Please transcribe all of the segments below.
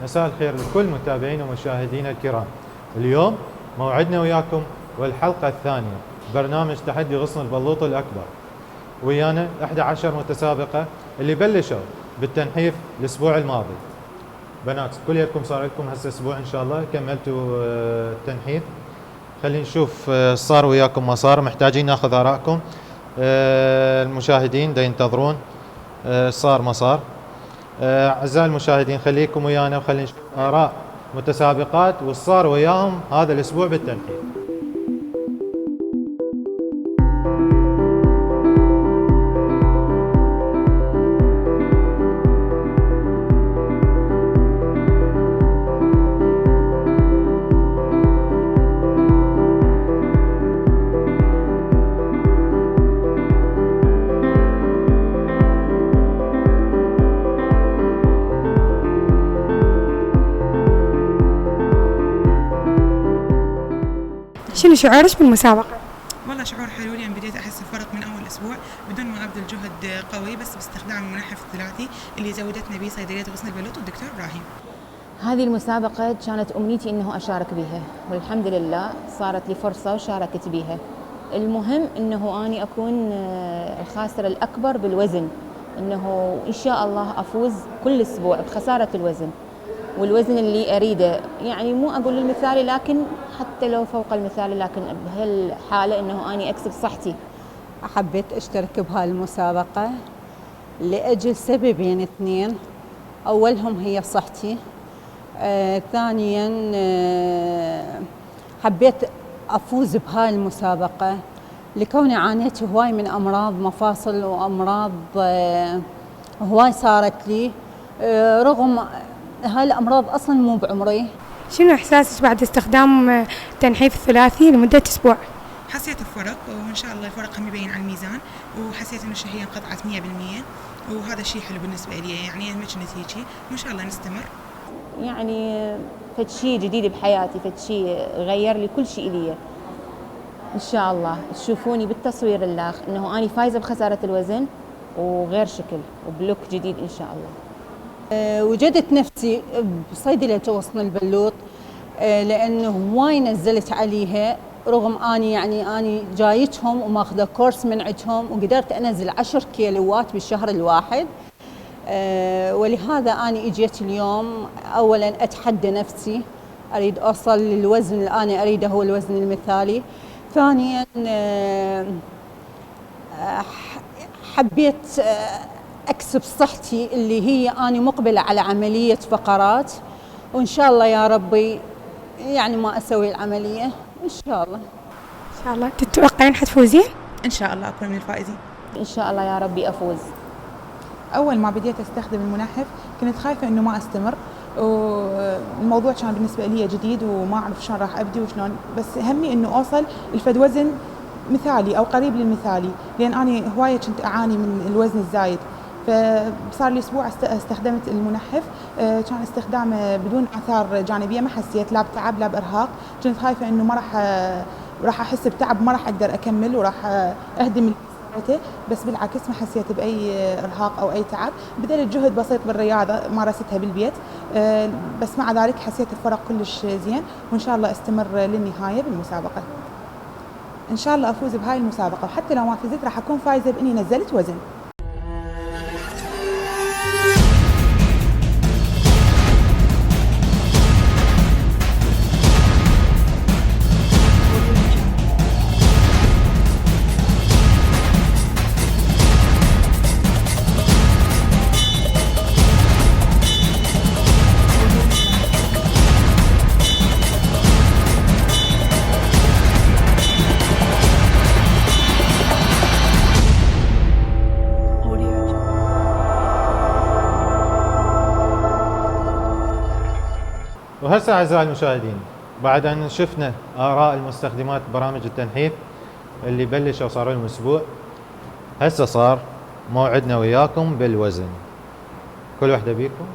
مساء الخير لكل متابعينا ومشاهدينا الكرام. اليوم موعدنا وياكم والحلقة الثانية برنامج تحدي غصن البلوط الأكبر. ويانا 11 متسابقة اللي بلشوا بالتنحيف الأسبوع الماضي. بنات كلكم صار لكم هسه أسبوع إن شاء الله كملتوا التنحيف. خلينا نشوف صار وياكم ما صار، محتاجين ناخذ آرائكم. المشاهدين دا ينتظرون صار ما صار. أعزائي المشاهدين خليكم ويانا وخلينا نشوف آراء متسابقات والصار وياهم هذا الأسبوع بالتنحيف. شنو شعورك بالمسابقة؟ والله شعور حلو لأن بديت أحس بفرق من أول أسبوع بدون ما أبذل جهد قوي، بس باستخدام المنحف الثلاثي اللي زودتنا به صيدلية غصن البلوط والدكتور إبراهيم. هذه المسابقة كانت أمنيتي إنه أشارك بها، والحمد لله صارت لي فرصة وشاركت بها. المهم إنه أنا أكون الخاسرة الأكبر بالوزن، إنه إن شاء الله أفوز كل أسبوع بخسارة الوزن والوزن اللي أريده، يعني مو أقول المثالي لكن حتى لو فوق المثالي، لكن بهالحالة إنه أنا أكسب صحتي. حبيت أشترك بهالمسابقة لأجل سببين اثنين، أولهم هي صحتي، ثانيا حبيت أفوز بهالمسابقة لكوني عانيت هواي من أمراض مفاصل وأمراض هواي صارت لي، رغم هاي الأمراض أصلاً مو بعمري. شنو إحساسك بعد استخدام التنحيف الثلاثي لمدة أسبوع؟ حسيت بفرق، وإن شاء الله الفرق هم يبين على الميزان، وحسيت إن الشهية انقطعت 100%، وهذا الشيء حلو بالنسبة لي، يعني ما كنت هيجي، وإن شاء الله نستمر. يعني فد شيء جديد بحياتي، فد شيء غير لي كل شيء إلي. إن شاء الله تشوفوني بالتصوير اللاخ إنه أنا فايزة بخسارة الوزن وغير شكل وبلوك جديد إن شاء الله. وجدت نفسي بصيدلية غصن البلوط لأنه هواي نزلت عليها، رغم أني جايتهم وماخذة كورس من عندهم، وقدرت أنزل 10 كيلوات بالشهر الواحد. ولهذا أنا إجيت اليوم أولا أتحدى نفسي، أريد أوصل للوزن اللي أنا أريده هو الوزن المثالي. ثانيا حبيت أكسب صحتي اللي هي أنا مقبلة على عملية فقرات، وإن شاء الله يا ربي يعني ما أسوي العملية إن شاء الله. إن شاء الله. تتوقعين حتفوزين؟ إن شاء الله أكون من الفائزين. إن شاء الله يا ربي أفوز. أول ما بديت أستخدم المنحف كنت خايفة إنه ما أستمر، والموضوع كان بالنسبة لي جديد وما أعرف شلون راح أبدي وشلون، بس همي إنه أوصل الفد وزن مثالي أو قريب للمثالي، لأن أنا هواية كنت أعاني من الوزن الزايد، فصار لي اسبوع استخدمت المنحف. كان استخدامه بدون اثار جانبيه، ما حسيت لا بتعب لا بارهاق. كنت خايفه انه ما راح احس بتعب، ما راح اقدر اكمل وراح اهدم بس بالعكس ما حسيت باي ارهاق او اي تعب. بذلت جهد بسيط بالرياضه مارستها بالبيت، بس مع ذلك حسيت الفرق كلش زين، وان شاء الله استمر للنهايه بالمسابقه. ان شاء الله افوز بهاي المسابقه، وحتى لو ما فزت راح اكون فايزه باني نزلت وزن. وهسه اعزائي المشاهدين، بعد ان شفنا اراء المستخدمات برامج التنحيف اللي بلشوا وصاروا لهم اسبوع، هسه صار موعدنا وياكم بالوزن. كل وحده بيكم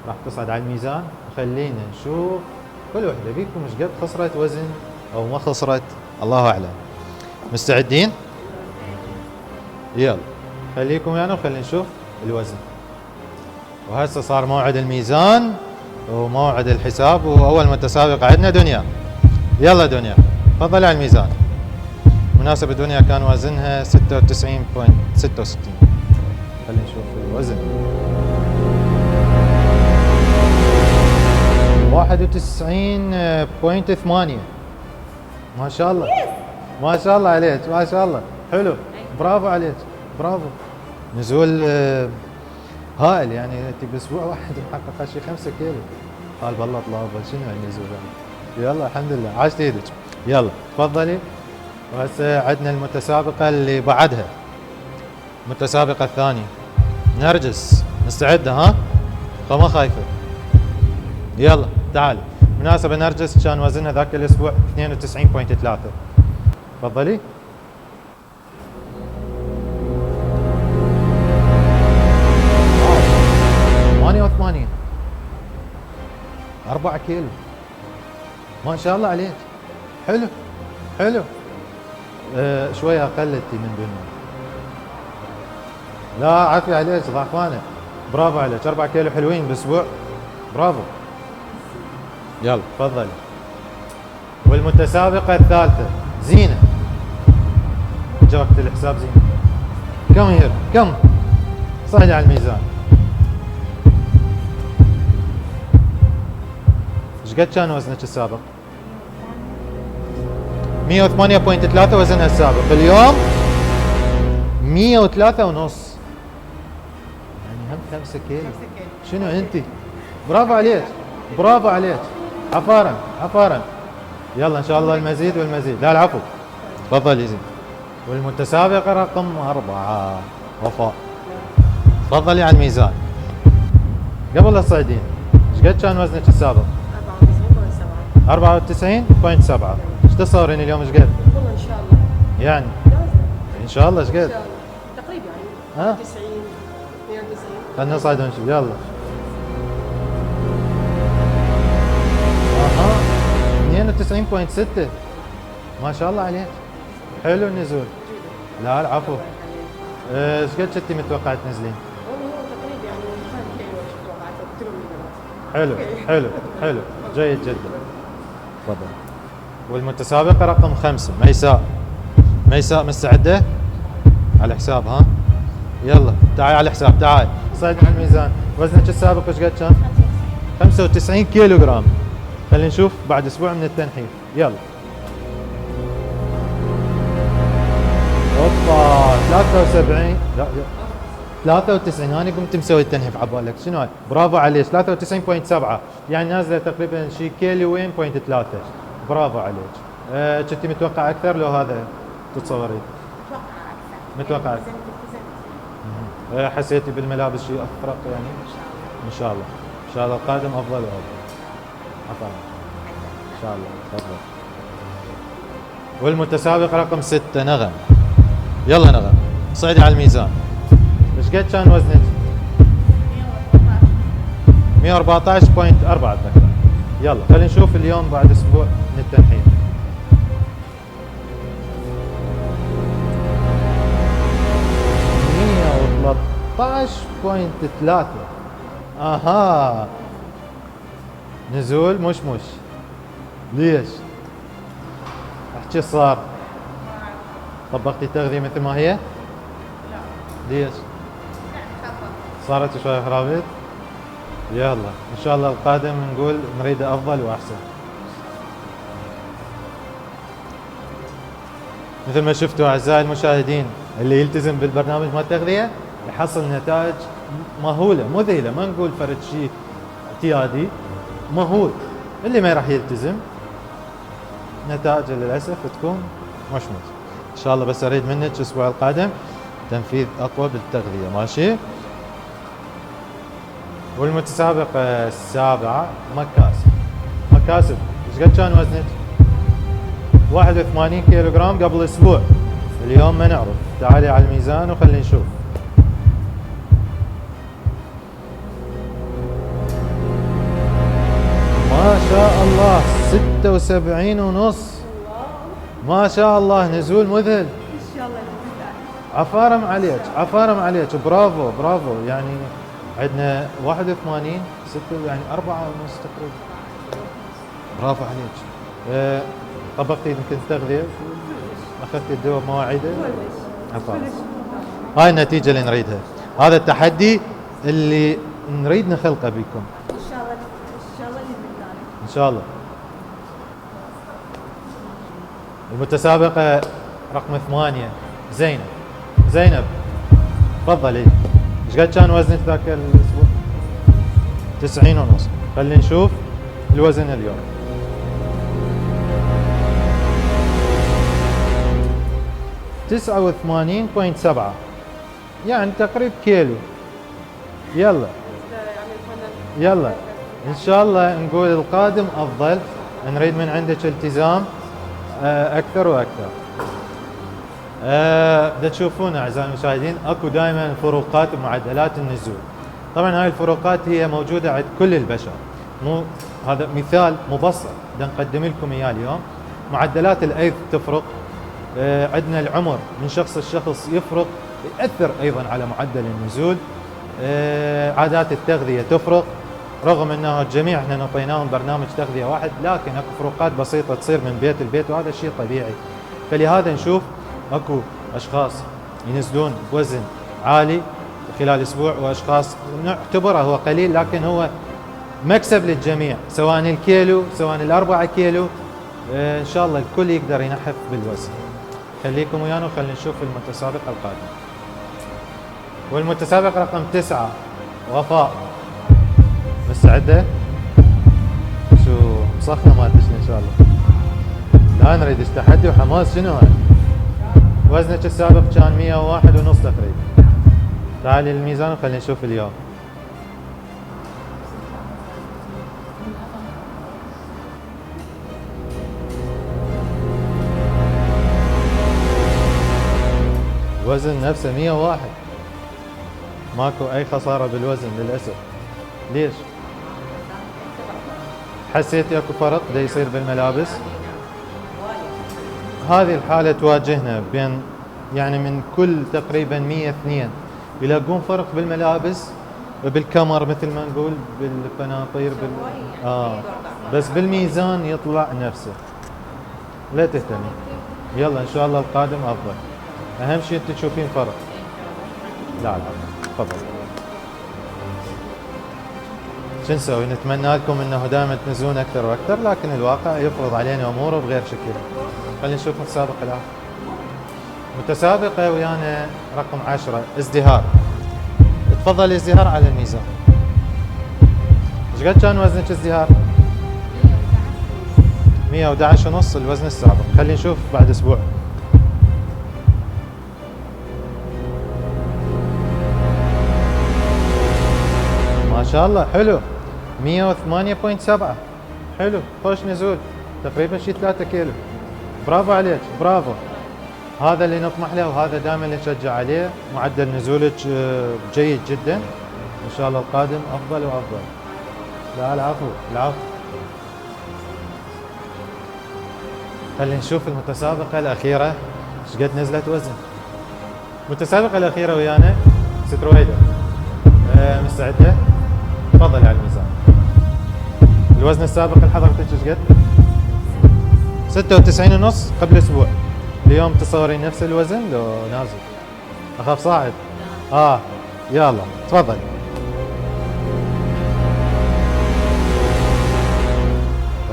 راح تصعد على الميزان، وخلينا نشوف كل وحده بيكم ايش قد خسرت وزن او ما خسرت، الله اعلم. مستعدين؟ يلا خليكم ويانا وخلينا نشوف الوزن. وهسه صار موعد الميزان وموعد الحساب، واول متسابقه عندنا دنيا. يلا دنيا تفضلي على الميزان. مناسبة دنيا كان وزنها 96.66. خلينا نشوف الوزن. 91.8. ما شاء الله ما شاء الله عليك، ما شاء الله، حلو، برافو عليك، برافو. نزول هائل، يعني انت باسبوع واحد محققه شي 5 كيلو. قال بالله طلاب شنو النزول هذا؟ يلا الحمد لله، عاشت ايدك. يلا تفضلي. وهسه عندنا المتسابقه اللي بعدها، المتسابقه الثانيه. نرجس مستعده؟ ها؟ فما خايفه. يلا تعالي. مناسبه نرجس كان وزنها ذاك الاسبوع 92.3. تفضلي. 88. 4 كيلو، ما شاء الله عليك، حلو حلو. شويه اقلتي من دنيا. لا عافية عليك، ضعفانه، برافو عليك. 4 كيلو حلوين باسبوع، برافو. يلا تفضلي. والمتسابقه الثالثه زينه. جا وقت الحساب زينه. كم هير كم؟ صعدي على الميزان. ايش قد كان وزنك السابق؟ 108.3 وزنها السابق. اليوم 103 ونص، يعني هم 5 كيلو. شنو انت؟ برافو عليك، برافو عليك، عفارا عفارا. يلا ان شاء الله المزيد والمزيد. لا العفو، تفضلي زين. والمتسابقه رقم 4 وفاء، تفضلي على الميزان. قبل لا تصعدين ايش قد كان وزنك السابق؟ 94.7. ايش تصورين اليوم ايش قد؟ والله ان شاء الله يعني لازم ان شاء الله ايش قد؟ تقريبا ها؟ يعني 90 92. خلينا نصعد ونشوف. يلا. اها 92.6. ما شاء الله عليك، حلو النزول. لا العفو. ايش قد كنتي متوقعة تنزلين؟ والله هو تقريبا يعني 5 كيلو توقعت قلت لهم حلو حلو حلو، جيد جدا. تفضل. والمتسابقة رقم 5 ميساء. ميساء مستعدة؟ على الحساب ها؟ يلا تعالي على الحساب، تعالي صعدي على الميزان. وزنك السابق ايش قد كان؟ 95 كيلو جرام. خلينا نشوف بعد اسبوع من التنحيف. يلا. اوبا 73. لا 93. انا قمت مسوي التنحيف عبالك شنو هاي؟ برافو عليك. 93.7 يعني نازله تقريبا شي كيلوين بوينت 3. برافو عليك. كنت متوقع اكثر لو هذا تتصورين؟ متوقع اكثر. حسيتي بالملابس شيء افرق يعني؟ ان شاء الله، ان شاء الله القادم افضل وافضل. عفوا ان شاء الله. تفضل. والمتسابق رقم 6 نغم. يلا نغم صعدي على الميزان. ايش قد كان وزنك؟ اتذكر. يلا خلينا نشوف اليوم بعد اسبوع من التنحيف. مية 13.3. اها نزول مش ليش؟ احكي صار طبقتي التغذية مثل ما هي؟ لا. ليش؟ صارت شوية خرابيط؟ يلا ان شاء الله القادم نقول نريده افضل واحسن. مثل ما شفتوا اعزائي المشاهدين، اللي يلتزم بالبرنامج مال التغذية يحصل نتائج مهولة مذهلة، ما نقول فرد شيء اعتيادي، مهول. اللي ما راح يلتزم نتائجه للاسف تكون مش ان شاء الله. بس اريد منك الاسبوع القادم تنفيذ اقوى بالتغذية، ماشي؟ والمتسابقة السابعة مكاسب. ايش قد كان وزنك؟ 81 كيلو جرام قبل اسبوع، اليوم ما نعرف. تعالي على الميزان وخلينا نشوف. ما شاء الله 76 ونص، ما شاء الله نزول مذهل. ان شاء الله عفارم عليك برافو. يعني عندنا 81 6 يعني 4 ونص تقريبا. برافو عليك. طبقتي يمكن تغذية، اخذتي الدواء بمواعيده. هاي النتيجة اللي نريدها، هذا التحدي اللي نريد نخلقه بكم ان شاء الله. المتسابقة رقم 8 زينب تفضلي. ايش قد كان وزنك ذاك الاسبوع؟ 90 ونص. خلينا نشوف الوزن اليوم. 89.7 يعني تقريبا كيلو. يلا ان شاء الله نقول القادم افضل، نريد من عندك التزام اكثر واكثر. دا تشوفون اعزائي المشاهدين اكو دائما فروقات ومعدلات النزول. طبعا هاي الفروقات هي موجوده عند كل البشر، مو هذا مثال مبسط دا نقدم لكم اياه اليوم. معدلات الايض تفرق، عندنا العمر من شخص لشخص يفرق، ياثر ايضا على معدل النزول. عادات التغذيه تفرق، رغم انه الجميع احنا نعطيناهم برنامج تغذيه واحد، لكن اكو فروقات بسيطه تصير من بيت لبيت، وهذا شيء طبيعي. فلهذا نشوف اكو اشخاص ينزلون بوزن عالي خلال اسبوع، واشخاص نعتبره هو قليل لكن هو مكسب للجميع، سواء الكيلو سواء الأربعة كيلو. ان شاء الله الكل يقدر ينحف بالوزن. خليكم ويانا وخلينا نشوف المتسابق القادم. والمتسابق رقم 9 وفاء، مستعدة؟ شو مصخنة مالتش ان شاء الله. لا نريد تحدي وحماس. شنو هاي؟ وزنك السابق كان 101 ونص تقريبا. تعالي للميزان وخلينا نشوف اليوم. وزن نفسه 101، ماكو اي خسارة بالوزن للأسف. ليش؟ حسيتي اكو فرق دا يصير بالملابس؟ هذه الحالة تواجهنا بين يعني من كل تقريبا 100 2 يلاقون فرق بالملابس، بالكمر مثل ما نقول، بالفناطير بس بالميزان يطلع نفسه. لا تهتمي، يلا ان شاء الله القادم افضل. اهم شيء انت تشوفين فرق. لا تفضل. شو نسوي؟ نتمنى لكم انه دائما تنزلون اكثر واكثر، لكن الواقع يفرض علينا اموره بغير شكل. خلينا نشوف متسابق الان. متسابقه ويانا رقم 10 ازدهار. تفضل ازدهار على الميزان. ايش قد كان وزنك ازدهار؟ 111 ونص الوزن السابق. خلينا نشوف بعد اسبوع. ما شاء الله حلو، 108.7 حلو، خوش نزول، تقريبا شي 3 كيلو. برافو عليك، برافو. هذا اللي نطمح له وهذا دائما اللي نشجع عليه. معدل نزولك جيد جدا، ان شاء الله القادم افضل وافضل. لا العفو العفو. خلينا نشوف المتسابقة الأخيرة ايش قد نزلت وزن. المتسابقة الأخيرة ويانا ست رويدة. مستعدة؟ تفضلي على الميزان. الوزن السابق لحضرتك ايش قد؟ 96.5 قبل أسبوع. اليوم تصورين نفس الوزن لو نازل؟ أخاف صاعد. يلا تفضل.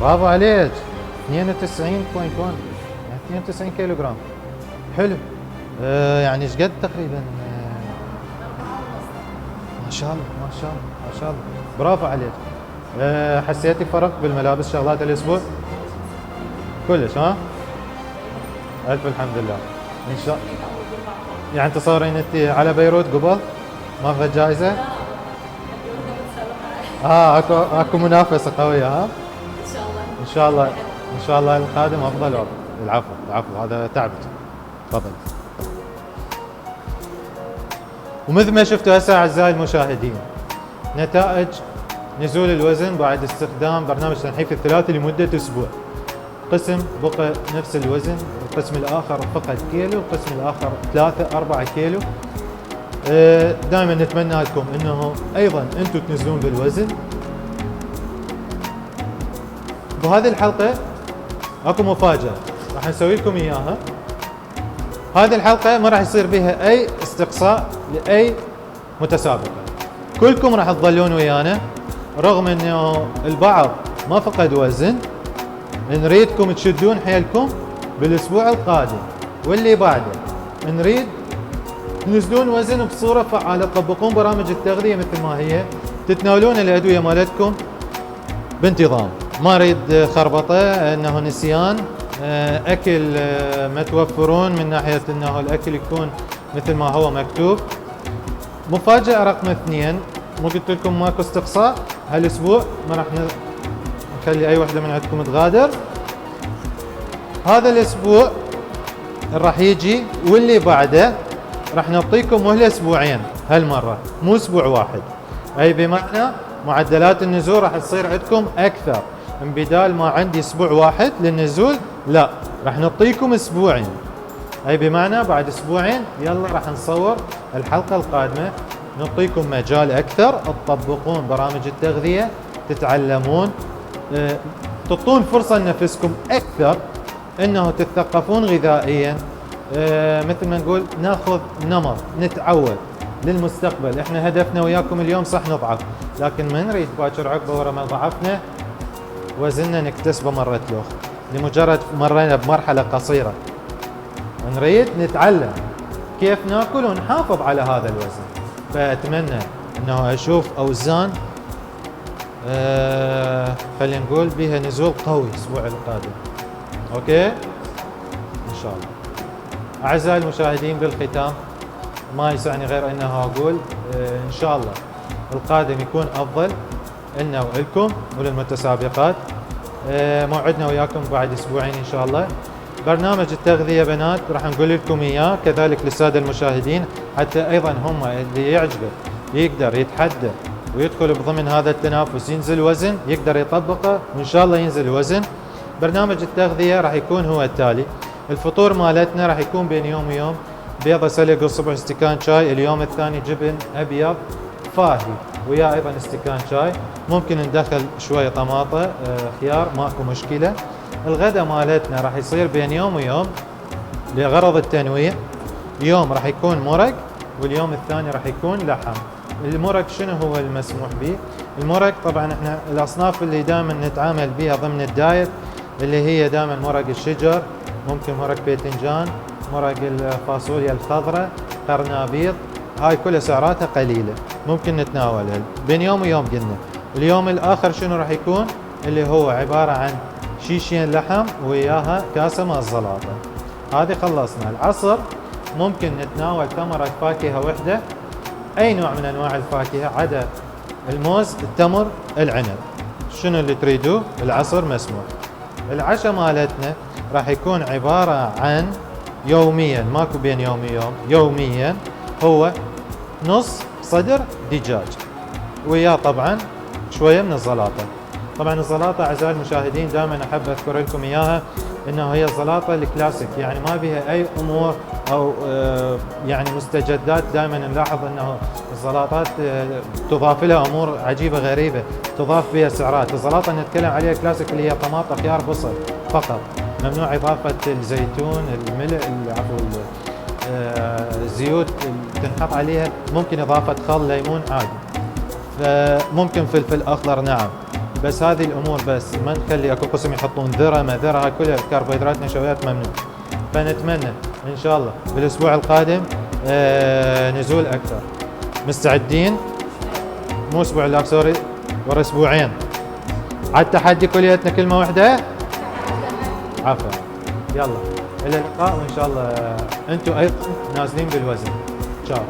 برافو عليك. 92 كيلو جرام. حلو. يعني ايش قد تقريبا؟ ما شاء الله ما شاء الله ما شاء الله. برافو عليك. حسيتي فرق بالملابس شغلات الاسبوع؟ كلش ها؟ الف الحمد لله. ان شاء الله. يعني تصورين انت على بيروت قبل؟ ماخذ جائزة؟ اكو منافسة قوية ها؟ ان شاء الله ان شاء الله القادم افضل وافضل. العفو هذا تعبت. تفضل. ومثل ما شفتوا هسه اعزائي المشاهدين نتائج نزول الوزن بعد استخدام برنامج تنحيف الثلاثي لمدة اسبوع. قسم بقى نفس الوزن، القسم الاخر فقد كيلو، القسم الاخر 3-4 كيلو. دائما نتمنى لكم انه ايضا انتم تنزلون بالوزن. وهذه الحلقة اكو مفاجأة راح نسوي لكم اياها. هذه الحلقة ما راح يصير بها اي استقصاء لاي متسابقة. كلكم راح تظلون ويانا رغم انه البعض ما فقد وزن. نريدكم تشدون حيلكم بالاسبوع القادم واللي بعده. نريد تنزلون وزن بصورة فعالة، تطبقون برامج التغذية مثل ما هي، تتناولون الادوية مالتكم بانتظام. ما اريد خربطه انه نسيان اكل ما توفرون من ناحيه انه الاكل يكون مثل ما هو مكتوب. مفاجاه رقم 2، مو قلت لكم ماكو استقصاء هالاسبوع، ما راح نخلي اي وحده من عندكم تغادر. هذا الاسبوع راح يجي واللي بعده راح نعطيكم مهله اسبوعين هالمره، مو اسبوع واحد. اي بمعنى معدلات النزول راح تصير عندكم اكثر. من بدال ما عندي اسبوع واحد للنزول، لا راح نعطيكم اسبوعين. اي بمعنى بعد اسبوعين يلا راح نصور الحلقه القادمه، نعطيكم مجال اكثر تطبقون برامج التغذيه، تتعلمون، تعطون فرصه لنفسكم اكثر انه تتثقفون غذائيا. مثل ما نقول ناخذ نمط، نتعود للمستقبل. احنا هدفنا وياكم اليوم صح نضعف، لكن ما نريد باكر عقبه ورا ما ضعفنا وزننا نكتسبه مرة الاخرى لمجرد مرينا بمرحلة قصيرة. نريد نتعلم كيف ناكل ونحافظ على هذا الوزن. فأتمنى انه اشوف اوزان خلينا نقول بها نزول قوي الاسبوع القادم. اوكي ان شاء الله. اعزائي المشاهدين بالختام ما يسعني غير انه اقول ان شاء الله القادم يكون افضل لنا ولكم وللمتسابقات. موعدنا وياكم بعد اسبوعين ان شاء الله. برنامج التغذية بنات راح نقول لكم اياه كذلك للسادة المشاهدين، حتى ايضا هم اللي يعجبه يقدر يتحدى ويدخل بضمن هذا التنافس ينزل وزن، يقدر يطبقه وان شاء الله ينزل وزن. برنامج التغذية راح يكون هو التالي: الفطور مالتنا راح يكون بين يوم ويوم بيضة سلق الصبح استكان شاي، اليوم الثاني جبن ابيض فاهي ويا ايضا استكان شاي، ممكن ندخل شويه طماطه خيار ماكو مشكله. الغداء مالتنا راح يصير بين يوم ويوم لغرض التنويع، يوم راح يكون مرق واليوم الثاني راح يكون لحم. المرق شنو هو المسموح به؟ المرق طبعا احنا الاصناف اللي دائما نتعامل بها ضمن الدايت اللي هي دائما مرق الشجر، ممكن مرق باذنجان، مرق الفاصوليا الخضراء، قرنابيط، هاي كلها سعراتها قليله ممكن نتناولها بين يوم ويوم. قلنا اليوم الاخر شنو راح يكون؟ اللي هو عباره عن شيشين لحم وياها كاسه مال الزلاطه. هذه خلصنا. العصر ممكن نتناول ثمره فاكهه وحده، اي نوع من انواع الفاكهه عدا الموز، التمر، العنب، شنو اللي تريدوه العصر مسموح. العشاء مالتنا راح يكون عباره عن يوميا، ماكو بين يوم ويوم، يوميا هو نص صدر دجاج وياه طبعا شويه من الزلاطه. طبعا الزلاطه اعزائي المشاهدين دائما احب اذكر لكم اياها انه هي الزلاطه الكلاسيك، يعني ما بها اي امور او يعني مستجدات. دائما نلاحظ انه الزلاطات تضاف لها امور عجيبه غريبه، تضاف بها سعرات. الزلاطه اللي نتكلم عليها كلاسيك اللي هي طماطم خيار بصل فقط، ممنوع اضافه الزيتون، الملح، عفوا الزيوت تنحط عليها، ممكن اضافه خل ليمون عادي، فممكن فلفل اخضر نعم، بس هذه الامور بس. ما نخلي اكو قسم يحطون ذره ما ذره، هاي كلها كربوهيدرات نشويات ممنوع. فنتمنى ان شاء الله بالاسبوع القادم نزول اكثر. مستعدين؟ مو اسبوع لا سوري، ورا اسبوعين على التحدي كليتنا كلمه واحده. عفوا، يلا الى اللقاء، وان شاء الله انتم ايضا نازلين بالوزن. تشاو.